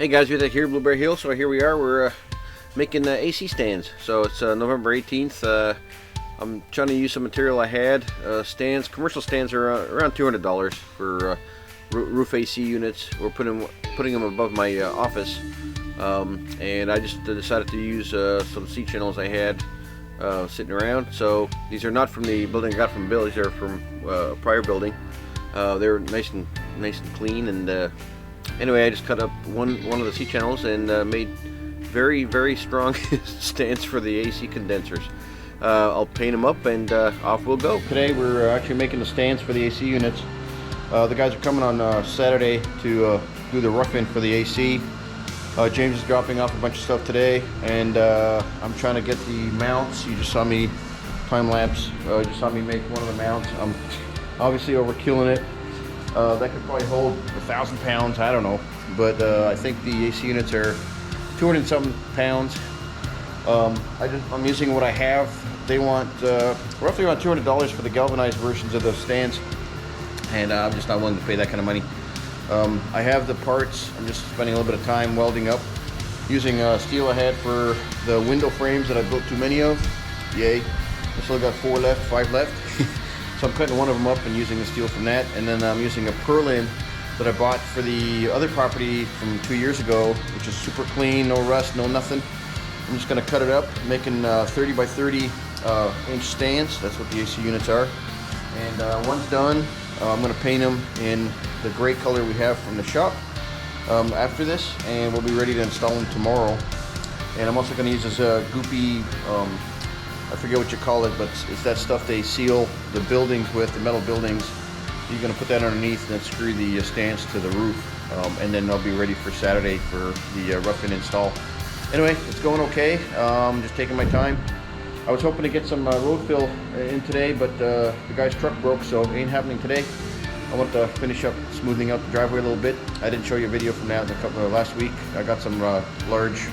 Hey guys, we're here, Blueberry Hill. So here we are. We're making AC stands. So it's November 18th. I'm trying to use some material I had. Stands, commercial stands are around $200 for roof AC units. We're putting them above my office, and I just decided to use some C channels I had sitting around. So these are not from the building I got from Bill. These are from a prior building. They're nice and clean. And anyway, I just cut up one of the C channels and made very strong stands for the AC condensers. I'll paint them up and off we'll go. Today we're actually making the stands for the AC units. The guys are coming on Saturday to do the rough-in for the AC. James is dropping off a bunch of stuff today, and I'm trying to get the mounts. You just saw me time-lapse. You just saw me make one of the mounts. I'm obviously overkilling it. That could probably hold 1,000 pounds, I don't know. But I think the AC units are 200 and something pounds. I'm using what I have. They want roughly around $200 for the galvanized versions of the stands, and I'm just not willing to pay that kind of money. I have the parts. I'm just spending a little bit of time welding up using steel I had for the window frames that I built too many of. Yay. I still got 5 left. So I'm cutting one of them up and using the steel from that, and then I'm using a purlin that I bought for the other property from 2 years ago, which is super clean, no rust, no nothing. I'm just going to cut it up, making 30 by 30 inch stands. That's what the AC units are. And once done, I'm going to paint them in the gray color we have from the shop after this, and we'll be ready to install them tomorrow. And I'm also going to use this goopy, I forget what you call it, but it's that stuff they seal the buildings with, the metal buildings. You're going to put that underneath and then screw the stands to the roof, and then they'll be ready for Saturday for the rough-in install. Anyway, it's going okay. Just taking my time. I was hoping to get some road fill in today, but the guy's truck broke, so it ain't happening today. I want to finish up smoothing out the driveway a little bit. I didn't show you a video from that last week. I got some large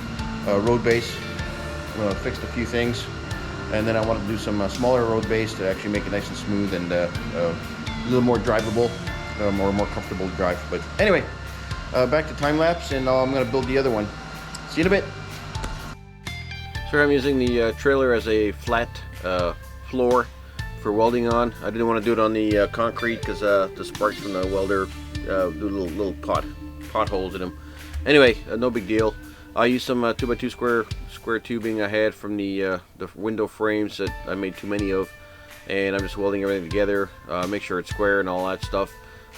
road base, fixed a few things, and then I want to do some smaller road base to actually make it nice and smooth and a little more drivable, more comfortable to drive. But anyway, back to time lapse, and I'm going to build the other one. See you in a bit. So I'm using the trailer as a flat floor for welding on. I didn't want to do it on the concrete because the sparks from the welder do little potholes in them. Anyway, no big deal. I used some 2x2 square tubing I had from the window frames that I made too many of, and I'm just welding everything together, make sure it's square and all that stuff.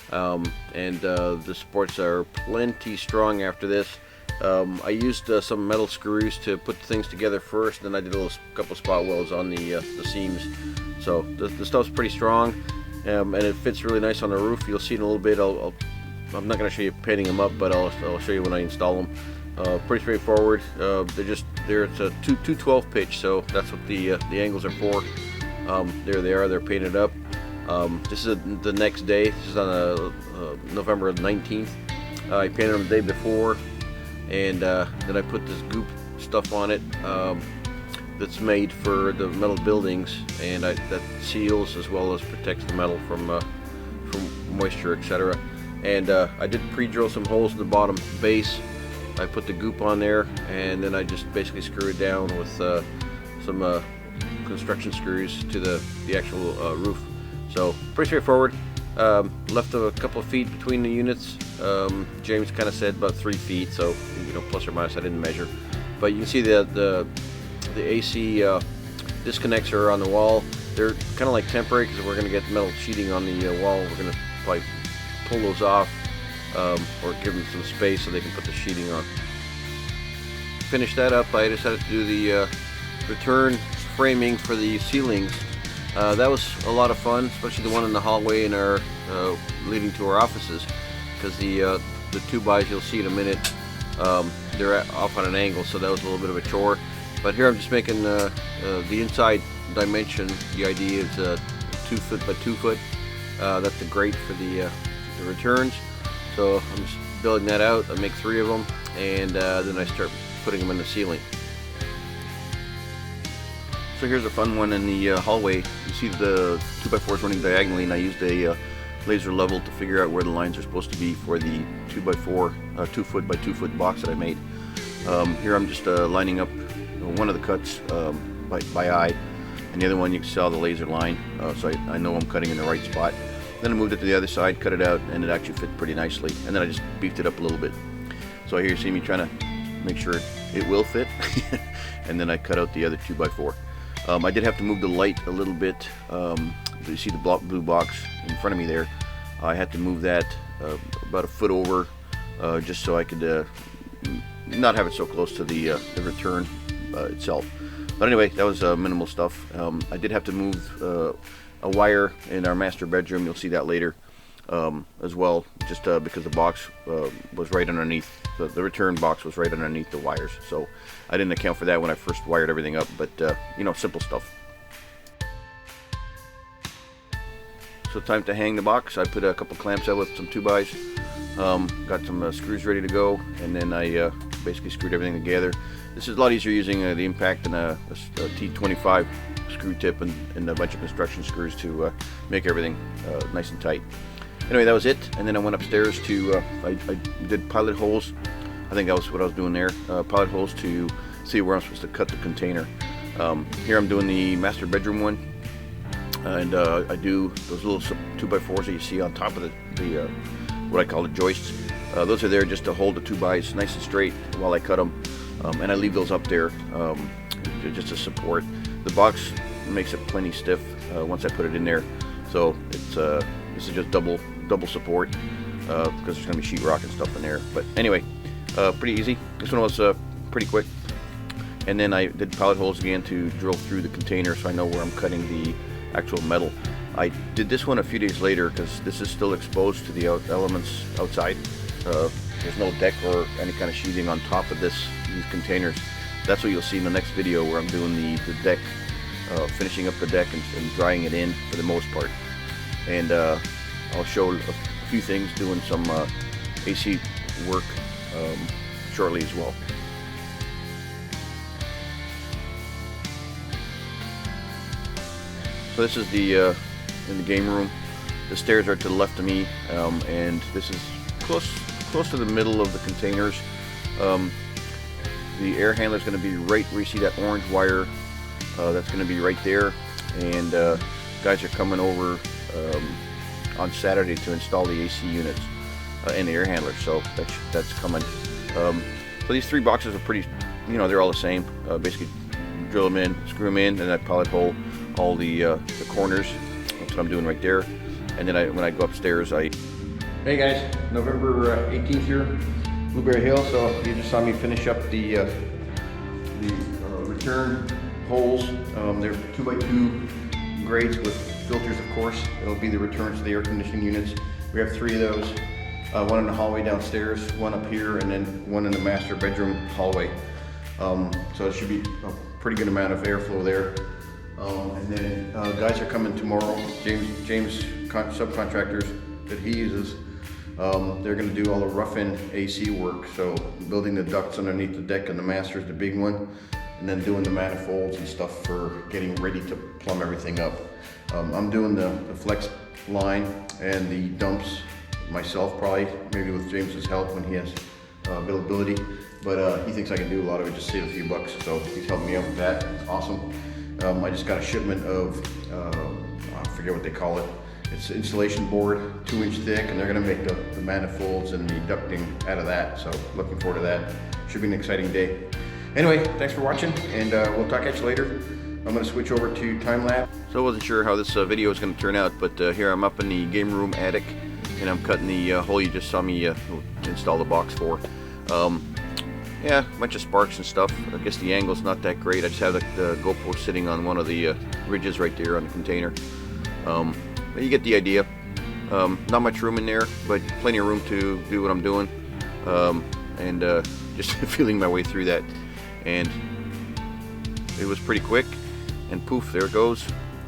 The supports are plenty strong after this. I used some metal screws to put things together first, then I did a couple spot welds on the seams. So the stuff's pretty strong, and it fits really nice on the roof. You'll see in a little bit. I'm not going to show you painting them up, but I'll show you when I install them. Pretty straightforward. It's a 212 pitch, so that's what the angles are for. There they are. They're painted up. This is the next day. This is on November 19th. I painted them the day before, and then I put this goop stuff on it that's made for the metal buildings, and that seals as well as protects the metal from moisture, etc. And I did pre-drill some holes in the bottom base. I put the goop on there, and then I just basically screw it down with some construction screws to the actual roof. So pretty straightforward. Left a couple of feet between the units. James kind of said about 3 feet, so plus or minus. I didn't measure, but you can see the AC disconnects are on the wall. They're kind of like temporary because we're going to get metal sheeting on the wall. We're going to probably pull those off, or give them some space so they can put the sheeting on. Finish that up. I decided to do the return framing for the ceilings. That was a lot of fun, especially the one in the hallway in our leading to our offices, because the 2x you'll see in a minute, they're off on an angle, so that was a little bit of a chore. But here I'm just making the inside dimension. The idea is 2 foot by 2 foot. That's the grate for the returns. So I'm just building that out. I make 3 of them, and then I start putting them in the ceiling. So here's a fun one in the hallway. You see the 2x4s running diagonally, and I used a laser level to figure out where the lines are supposed to be for the 2x4, 2 foot by 2 foot box that I made. Here I'm just lining up one of the cuts by eye, and the other one you can see the laser line, so I know I'm cutting in the right spot. Then I moved it to the other side, cut it out, and it actually fit pretty nicely. And then I just beefed it up a little bit. So here you see me trying to make sure it will fit, and then I cut out the other 2x4. I did have to move the light a little bit. You see the blue box in front of me there. I had to move that about a foot over, just so I could not have it so close to the return itself. But anyway, that was minimal stuff. I did have to move a wire in our master bedroom. You'll see that later as well, just because the box was right underneath, the return box was right underneath the wires. So I didn't account for that when I first wired everything up, but you know, simple stuff. So time to hang the box. I put a couple clamps out with some 2x. Got some screws ready to go, and then I basically screwed everything together. This is a lot easier using the impact and a T25 screw tip and a bunch of construction screws to make everything nice and tight. Anyway, that was it, and then I went upstairs to, I did pilot holes. I think that was what I was doing there, pilot holes to see where I'm supposed to cut the container. Here I'm doing the master bedroom one, and I do those little 2x4s that you see on top of the what I call the joists. Those are there just to hold the 2x nice and straight while I cut them, and I leave those up there just to support. The box makes it plenty stiff once I put it in there, so it's this is just double support because there's going to be sheetrock and stuff in there. But anyway, pretty easy. This one was pretty quick. And then I did pilot holes again to drill through the container so I know where I'm cutting the actual metal. I did this one a few days later because this is still exposed to the elements outside. There's no deck or any kind of sheathing on top of these containers. That's what you'll see in the next video, where I'm doing the deck, finishing up the deck and drying it in for the most part. And I'll show a few things, doing some AC work shortly as well. So this is the in the game room. The stairs are to the left of me, and this is close to the middle of the containers. The air handler is going to be right where you see that orange wire. That's going to be right there, and guys are coming over on Saturday to install the AC units and the air handler, so that's coming. So these 3 boxes are pretty, you know, they're all the same. Basically drill them in, screw them in, and I pilot hole all the corners. That's what I'm doing right there. And then when I go upstairs, Hey guys, November 18th here, Blueberry Hill. So you just saw me finish up the return holes. They're 2x2 grades with filters, of course. It'll be the returns to the air conditioning units. We have 3 of those. One in the hallway downstairs, one up here, and then one in the master bedroom hallway. So it should be a pretty good amount of airflow there. And then guys are coming tomorrow. James subcontractors that he uses. They're going to do all the rough-in AC work, so building the ducts underneath the deck, and the master is the big one, and then doing the manifolds and stuff for getting ready to plumb everything up. I'm doing the flex line and the dumps myself, probably, maybe with James's help when he has availability, but he thinks I can do a lot of it, just save a few bucks, so he's helping me out with that. It's awesome. I just got a shipment of, I forget what they call it. It's insulation board, 2-inch thick, and they're going to make the manifolds and the ducting out of that. So looking forward to that. Should be an exciting day. Anyway, thanks for watching, and we'll talk at you later. I'm going to switch over to time lapse. So I wasn't sure how this video is going to turn out, but here I'm up in the game room attic, and I'm cutting the hole you just saw me install the box for. Yeah, a bunch of sparks and stuff. I guess the angle's not that great. I just have the GoPro sitting on one of the ridges right there on the container. But you get the idea. Not much room in there, but plenty of room to do what I'm doing. And just feeling my way through that. And it was pretty quick. And poof, there it goes.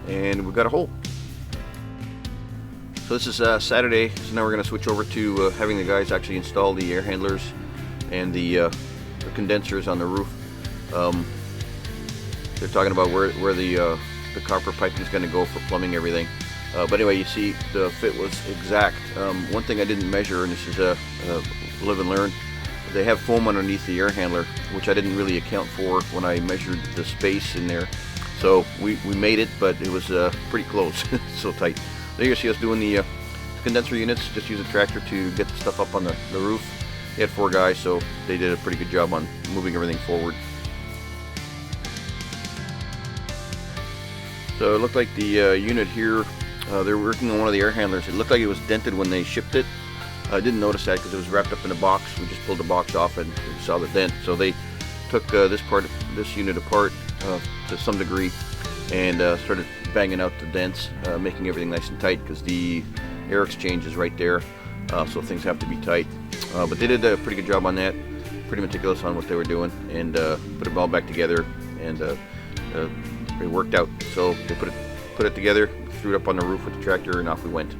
And we've got a hole. So this is Saturday. So now we're going to switch over to having the guys actually install the air handlers and the condensers on the roof. They're talking about where the copper piping is going to go for plumbing everything. But anyway, you see the fit was exact. One thing I didn't measure, and this is a live and learn, they have foam underneath the air handler, which I didn't really account for when I measured the space in there. So we made it, but it was pretty close. So tight. There you see us doing the condenser units. Just use a tractor to get the stuff up on the roof. They had 4 guys, so they did a pretty good job on moving everything forward. So it looked like the unit here, they're working on one of the air handlers. It looked like it was dented when they shipped it. I didn't notice that because it was wrapped up in a box. We just pulled the box off and saw the dent. So they took this unit apart to some degree and started banging out the dents, making everything nice and tight because the air exchange is right there, so things have to be tight. But they did a pretty good job on that, pretty meticulous on what they were doing, and put it all back together, and it worked out. So they put it together, threw it up on the roof with the tractor, and off we went.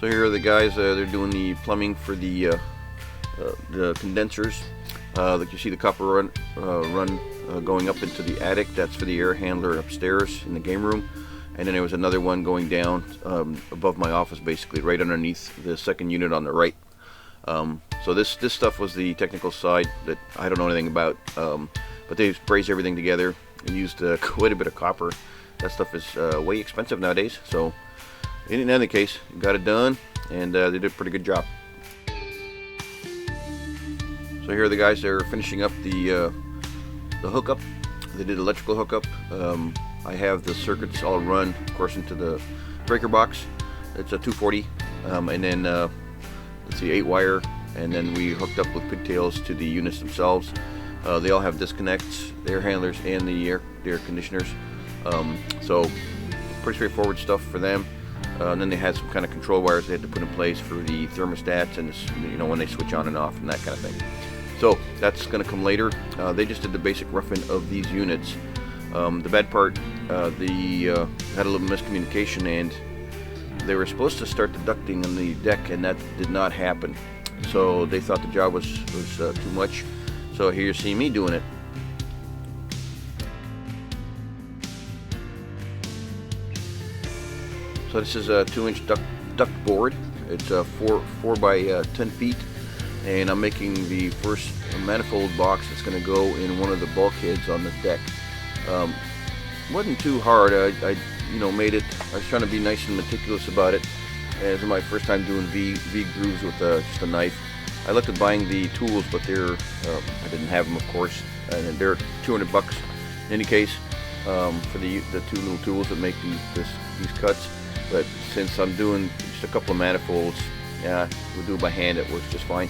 So here are the guys, they're doing the plumbing for the condensers. Like you see the copper run going up into the attic. That's for the air handler upstairs in the game room. And then there was another one going down above my office, basically right underneath the second unit on the right. So this stuff was the technical side that I don't know anything about. But they brazed everything together and used quite a bit of copper. That stuff is way expensive nowadays. So in any case, got it done, and they did a pretty good job. So here are the guys that are finishing up the hookup. They did electrical hookup. I have the circuits all run, of course, into the breaker box. It's a 240, and then let's see, 8 wire, and then we hooked up with pigtails to the units themselves. They all have disconnects, the air handlers and the air conditioners. So pretty straightforward stuff for them. And then they had some kind of control wires they had to put in place for the thermostats and when they switch on and off and that kind of thing. So that's going to come later. They just did the basic roughing of these units. The bad part, they had a little miscommunication, and they were supposed to start the ducting on the deck, and that did not happen. So they thought the job was too much. So here you see me doing it. So this is a 2-inch duct board. It's 4 by 10 feet, and I'm making the first manifold box that's going to go in one of the bulkheads on the deck. Wasn't too hard. I made it. I was trying to be nice and meticulous about it. This is my first time doing V grooves with just a knife. I looked at buying the tools, but I didn't have them, of course, and they're $200 in any case for the 2 little tools that make these cuts. But since I'm doing just a couple of manifolds, yeah, we'll do it by hand. It works just fine.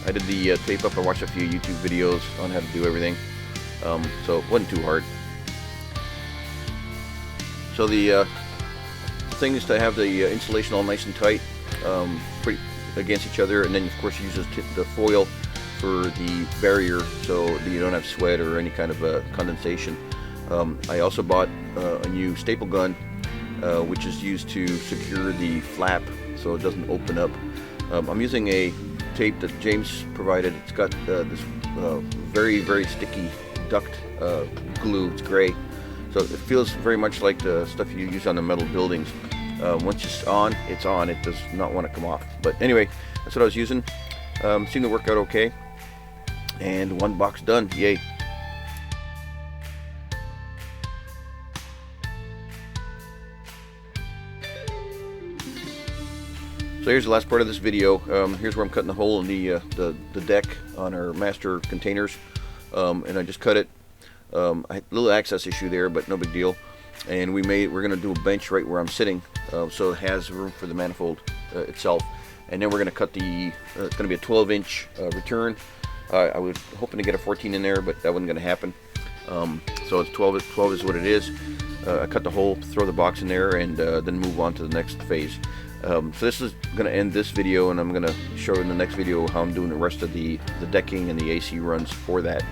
I did the tape up. I watched a few YouTube videos on how to do everything, so it wasn't too hard. So the thing is to have the insulation all nice and tight, pretty against each other, and then of course use the foil for the barrier so that you don't have sweat or any kind of condensation. I also bought a new staple gun, which is used to secure the flap so it doesn't open up. I'm using a tape that James provided. It's got this very, very sticky duct glue. It's gray, so it feels very much like the stuff you use on the metal buildings. Once it's on, it does not want to come off. But anyway, that's what I was using. Seemed to work out okay, and one box done. Yay. So here's the last part of this video. Here's where I'm cutting the hole in the deck on our master containers, and I just cut it. I had a little access issue there, but no big deal. And we're going to do a bench right where I'm sitting, so it has room for the manifold itself. And then we're going to cut it's going to be a 12-inch return. I was hoping to get a 14 in there, but that wasn't going to happen. So it's 12 is what it is. I cut the hole, throw the box in there, and then move on to the next phase. So this is going to end this video, and I'm going to show in the next video how I'm doing the rest of the decking and the AC runs for that.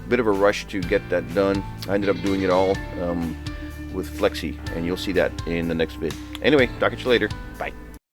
Bit of a rush to get that done. I ended up doing it all with Flexi, and you'll see that in the next vid. Anyway, talk to you later.